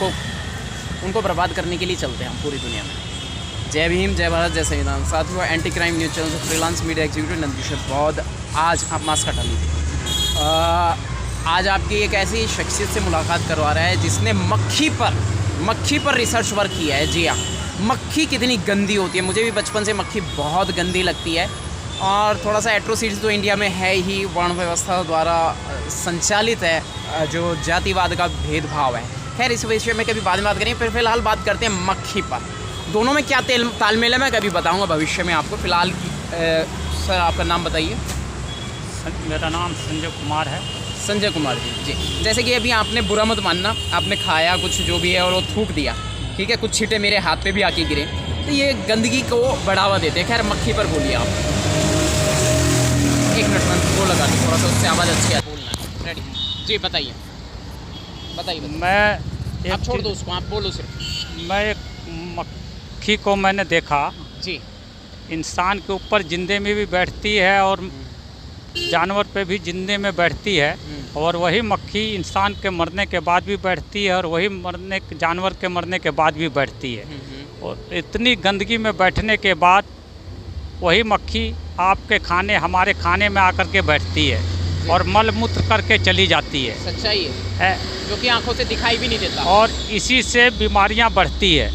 उनको बर्बाद करने के लिए चलते हैं हम पूरी दुनिया में। जय भीम, जय भारत, जय संविधान। साथियों, एंटी क्राइम न्यूज़ चैनल से फ्रीलांस मीडिया एग्जीक्यूटिव नंदकिशोर बौद्ध। आज आप मास्क हटा लीजिए। आज आपकी एक ऐसी शख्सियत से मुलाकात करवा रहा है जिसने मक्खी पर रिसर्च वर्क किया है। जी हाँ, मक्खी कितनी गंदी होती है। मुझे भी बचपन से मक्खी बहुत गंदी लगती है और थोड़ा सा एट्रोसिटीज़ तो इंडिया में है ही, वर्ण व्यवस्था द्वारा संचालित है, जो जातिवाद का भेदभाव है। खैर, इस विषय में कभी बाद में बात करेंगे। फिर फिलहाल बात करते हैं मक्खी पर। दोनों में क्या तालमेल है मैं कभी बताऊंगा भविष्य में आपको। फिलहाल सर, आपका नाम बताइए। मेरा नाम संजय कुमार है। संजय कुमार जी। जैसे कि अभी आपने बुरा मत मानना, आपने खाया कुछ जो भी है और वो थूक दिया, ठीक है, कुछ छींटे मेरे हाथ पे भी आके गिरे, तो ये गंदगी को बढ़ावा देते हैं। खैर, मक्खी पर बोलिए आप। एक मिनट में वो लगा दूँ, थोड़ा सा उससे आवाज़ अच्छी है। बोलना रेडी जी, बताइए। मैं आप छोड़ दो उसको, आप बोलो सिर्फ। मैं एक मक्खी को मैंने देखा जी। इंसान के ऊपर जिंदे में भी बैठती है और जानवर पे भी जिंदे में बैठती है, और वही मक्खी इंसान के मरने के बाद भी बैठती है और वही जानवर के मरने के बाद भी बैठती है। और इतनी गंदगी में बैठने के बाद वही मक्खी आपके खाने, हमारे खाने में आकर के बैठती है और मल मूत्र करके चली जाती है। सच्चाई है, जो कि आंखों से दिखाई भी नहीं देता। और इसी से बीमारियां बढ़ती है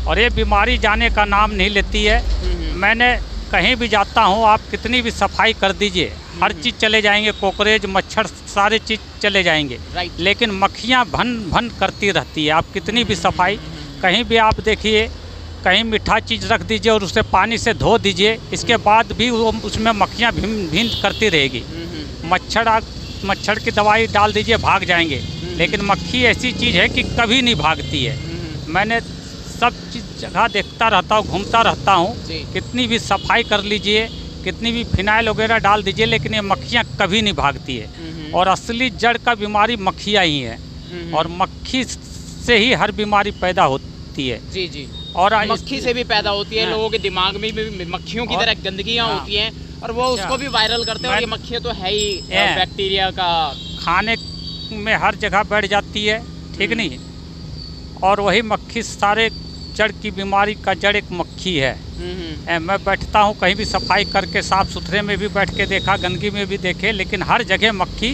और ये बीमारी जाने का नाम नहीं लेती है। मैंने कहीं भी जाता हूँ, आप कितनी भी सफाई कर दीजिए, हर चीज़ चले जाएंगे, कोकरेज, मच्छर, सारे चीज़ चले जाएंगे, लेकिन मक्खियाँ भन भन करती रहती है। आप कितनी भी सफाई, कहीं भी आप देखिए, कहीं मीठा चीज़ रख दीजिए और उसे पानी से धो दीजिए, इसके बाद भी वो उसमें मक्खियाँ भिन भिन करती रहेगी। मच्छर की दवाई डाल दीजिए, भाग जाएंगे, लेकिन मक्खी ऐसी चीज़ है कि कभी नहीं भागती है। मैंने सब चीज़ जगह देखता रहता हूँ, घूमता रहता हूँ, कितनी भी सफाई कर लीजिए, कितनी भी फिनाइल वगैरह डाल दीजिए, लेकिन ये मक्खियाँ कभी नहीं भागती है। और असली जड़ का बीमारी मक्खियाँ ही है, और मक्खी से ही हर बीमारी पैदा होती है। जी जी। और मक्खी से भी पैदा होती है। लोगों के दिमाग में भी मक्खियों की तरह गंदगियाँ होती हैं और वो उसको भी वायरल करते हैं। और ये मक्खियाँ तो है ही बैक्टीरिया का, खाने में हर जगह बैठ जाती है, ठीक नहीं। और वही मक्खी सारे जड़ की बीमारी का जड़ एक मक्खी है। मैं बैठता हूँ कहीं भी, सफाई करके साफ़ सुथरे में भी बैठ के देखा, गंदगी में भी देखे, लेकिन हर जगह मक्खी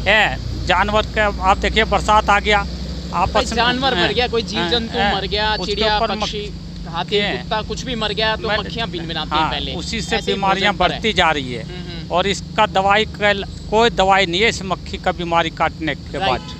है। जानवर का आप देखिए, बरसात आ गया, आपस में जानवर मर गया, कोई जीव जंतु मर गया, चिड़िया, पक्षी, हाथी, कुत्ता, कुछ भी मर गया तो मक्खियाँ भिनभिनाती हैं पहले। उसी से बीमारियाँ बढ़ती जा रही है। और इसका दवाई कोई दवाई नहीं है इस मक्खी का बीमारी काटने के बाद।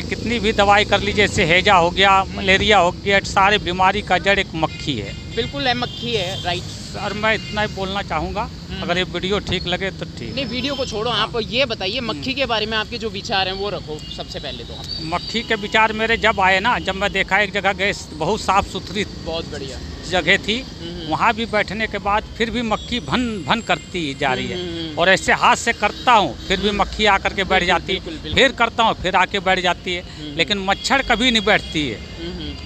कितनी भी दवाई कर लीजिए, जैसे हैजा हो गया, मलेरिया हो गया, सारे बीमारी का जड़ एक मक्खी है। बिल्कुल है, मक्खी है, राइट। और मैं इतना ही बोलना चाहूँगा, अगर ये वीडियो ठीक लगे तो ठीक। नहीं, वीडियो को छोड़ो, आप ये बताइए मक्खी के बारे में आपके जो विचार हैं वो रखो सबसे पहले तो। मक्खी के विचार मेरे जब आए ना, जब मैं देखा एक जगह गए, बहुत साफ़ सुथरी, बहुत बढ़िया जगह थी, वहाँ भी बैठने के बाद फिर भी मक्खी भन भन करती जा रही है। और ऐसे हाथ से करता हूँ, फिर भी मक्खी आकर के बैठ जाती है, फिर करता हूँ, फिर आके बैठ जाती है, लेकिन मच्छर कभी नहीं बैठती है,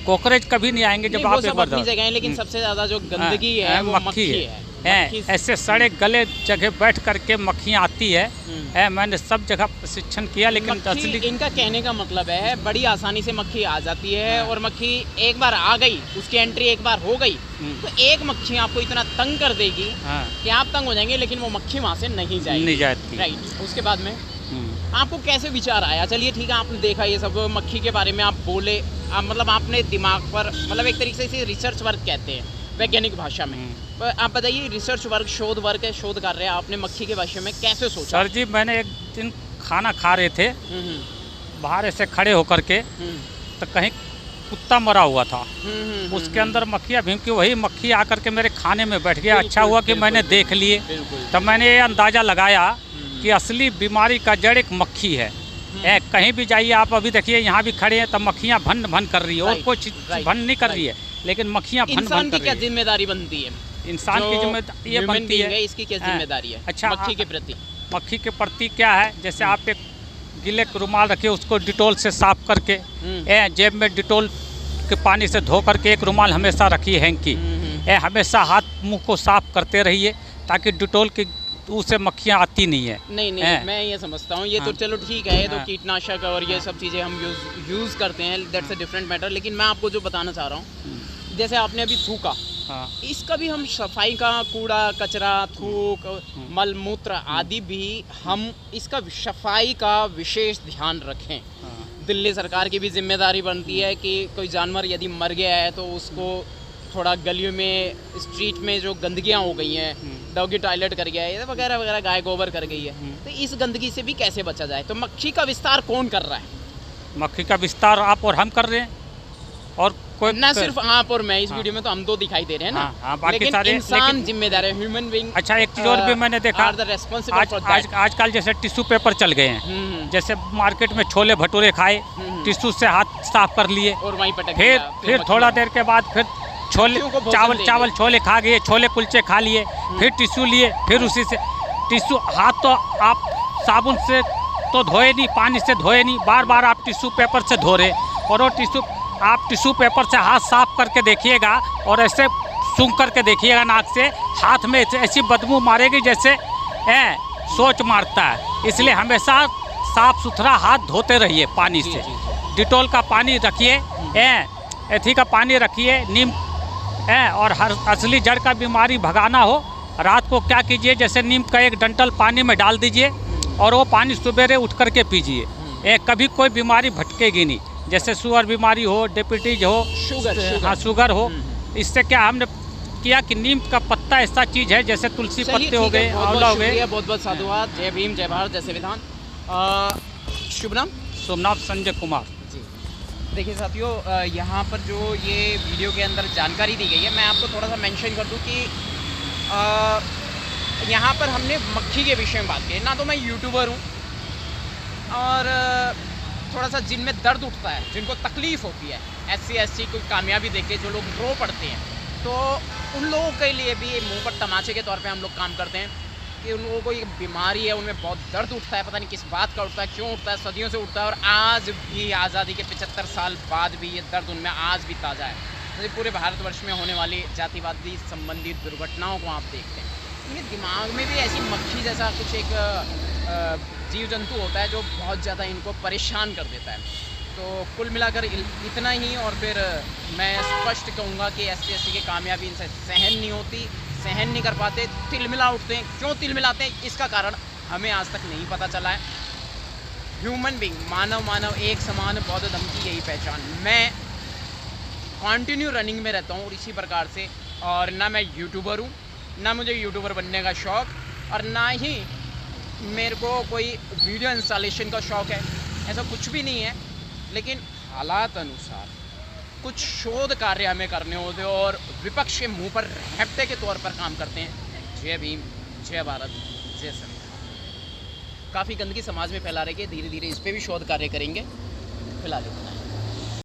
कोकरेज कभी नहीं आएंगे। जब आप अपनी जगह है, लेकिन सबसे ज़्यादा जो गंदगी है वो मक्खी है। ऐसे सड़े गले जगह बैठ करके मक्खियाँ आती है। मैंने सब जगह प्रशिक्षण किया, लेकिन असली इनका कहने का मतलब है बड़ी आसानी से मक्खी आ जाती है। और मक्खी एक बार आ गई, उसकी एंट्री एक बार हो गई, तो एक मक्खी आपको इतना तंग कर देगी कि आप तंग हो जाएंगे, लेकिन वो मक्खी वहाँ से नहीं जाती। राइट। उसके बाद में आपको कैसे विचार आया? चलिए ठीक है, आपने देखा ये सब, मक्खी के बारे में आप बोले, मतलब आपने दिमाग पर, मतलब एक तरीके से रिसर्च वर्क कहते हैं वैज्ञानिक भाषा में। आप बताइए, रिसर्च वर्क, शोध वर्क है, शोध कर रहे हैं, आपने मक्खी के विषय में कैसे सोचा? सर जी, मैंने एक दिन खाना खा रहे थे, बाहर ऐसे खड़े होकर के, तो कहीं कुत्ता मरा हुआ था, उसके अंदर मक्खियाँ भीम की, वही मक्खी आकर के मेरे खाने में बैठ गया। अच्छा हुआ कि मैंने देख लिए, तब मैंने ये अंदाज़ा लगाया कि असली बीमारी का जड़ एक मक्खी है। कहीं भी जाइए आप, अभी देखिए यहाँ भी खड़े हैं, तब मक्खियाँ भन भन कर रही है, और कुछ भन नहीं कर रही है, लेकिन मक्खियाँ भन भन कर रही है। इंसान की क्या जिम्मेदारी बनती है? इंसान की जिम्मेदारी ये बनती है, इसकी क्या जिम्मेदारी है? अच्छा, मक्खी के प्रति? मक्खी के प्रति क्या है, जैसे आप एक गीले रुमाल रखिए, उसको डिटोल से साफ करके, जेब में डिटोल के पानी से धो करके एक रुमाल हमेशा रखिए हैंकी। हमेशा हाथ मुंह को साफ करते रहिए, ताकि डिटोल की तो उससे मक्खियाँ आती नहीं है। नहीं मैं ये समझता हूँ ये तो चलो ठीक है, ये तो हाँ। कीटनाशक और ये सब चीज़ें हम यूज़ करते हैं, दैट्स अ डिफरेंट मैटर। लेकिन मैं आपको जो बताना चाह रहा हूँ, जैसे आपने अभी थूका, हाँ। इसका भी हम सफाई का, कूड़ा कचरा, थूक, मल मूत्र आदि भी हम इसका सफाई का विशेष ध्यान रखें। दिल्ली सरकार की भी जिम्मेदारी बनती है कि कोई जानवर यदि मर गया है तो उसको थोड़ा गलियों में, स्ट्रीट में जो गंदगियाँ हो गई हैं, डॉगी टॉयलेट कर गया है वगैरह वगैरह, गाय गोबर कर गई है, तो इस गंदगी से भी कैसे बचा जाए? तो मक्खी का विस्तार कौन कर रहा है? मक्खी का विस्तार आप और हम कर रहे हैं, और कोई ना सिर्फ आप और मैं, इस वीडियो में तो हम दो दिखाई दे रहे हैं ना, हाँ, बाकी लेकिन सारे इंसान जिम्मेदार है, ह्यूमन बीइंग। अच्छा, एक चीज़ और भी मैंने देखा, आजकल जैसे टिश्यू पेपर चल गए हैं, जैसे मार्केट में छोले भटूरे खाए, टिश्यू से हाथ साफ कर लिए, और वहीं पटक फिर थोड़ा देर के बाद फिर छोले चावल छोले खा गए, छोले कुलचे खा लिए, फिर टिश्यू लिए, फिर उसी से टिश्यू, हाथ तो आप साबुन से तो धोए नहीं, पानी से धोए नहीं, बार बार आप टिश्यू पेपर से धो रहे, और वो आप टिश्यू पेपर से हाथ साफ करके देखिएगा और ऐसे सूंघ करके देखिएगा नाक से, हाथ में ऐसी बदबू मारेगी जैसे सोच मारता है। इसलिए हमेशा साफ सुथरा हाथ धोते रहिए पानी से। डिटॉल का पानी रखिए, एथी का पानी रखिए, नीम और हर असली जड़ का बीमारी भगाना हो, रात को क्या कीजिए, जैसे नीम का एक डंठल पानी में डाल दीजिए और वो पानी सुबेरे उठ करके पीजिए। कभी कोई बीमारी भटकेगी नहीं, जैसे शुगर बीमारी हो, डायबिटीज हो, शुगर हो। इससे क्या हमने किया कि नीम का पत्ता ऐसा चीज़ है, जैसे तुलसी पत्ते हो गए, आंवला हो गए। बहुत बहुत साधुवाद। जय भीम, जय भारत, जय संविधान। शुभ नाम? सोमनाथ संजय कुमार जी। देखिए साथियों, यहाँ पर जो ये वीडियो के अंदर जानकारी दी गई है, मैं आपको थोड़ा सा मेंशन कर दूँ कि यहाँ पर हमने मक्खी के विषय में बात की। ना तो मैं यूट्यूबर हूँ, और थोड़ा सा जिनमें दर्द उठता है, जिनको तकलीफ़ होती है, SC कोई कामयाबी देखे जो लोग रो पड़ते हैं, तो उन लोगों के लिए भी मुंह पर तमाचे के तौर पे हम लोग काम करते हैं कि उन लोगों को एक बीमारी है, उनमें बहुत दर्द उठता है, पता नहीं किस बात का उठता है, क्यों उठता है, सदियों से उठता है, और आज भी आज़ादी के 75 साल बाद भी ये दर्द उनमें आज भी ताज़ा है। तो पूरे भारतवर्ष में होने वाली जातिवादी संबंधित दुर्घटनाओं को आप देखते हैं, इनके दिमाग में भी ऐसी मक्खी जैसा कुछ एक जीव जंतु होता है जो बहुत ज़्यादा इनको परेशान कर देता है। तो कुल मिलाकर इतना ही, और फिर मैं स्पष्ट कहूँगा कि SC की कामयाबी इनसे सहन नहीं होती, सहन नहीं कर पाते, तिलमिला उठते हैं। क्यों तिलमिलाते हैं, इसका कारण हमें आज तक नहीं पता चला है। ह्यूमन बीइंग, मानव एक समान, बौद्ध धर्म की यही पहचान। मैं कंटिन्यू रनिंग में रहता हूँ और इसी प्रकार से, और ना मैं यूट्यूबर हूँ, ना मुझे यूट्यूबर बनने का शौक़, और ना ही मेरे को कोई वीडियो इंस्टॉलेशन का शौक़ है, ऐसा कुछ भी नहीं है। लेकिन हालात अनुसार कुछ शोध कार्य हमें करने होते हैं और विपक्ष के मुंह पर रहते के तौर पर काम करते हैं। जय भीम, जय भारत, जय संविधान। काफ़ी गंदगी समाज में फैला रही है, धीरे धीरे इस पर भी शोध कार्य करेंगे। फिलहाल इतना है।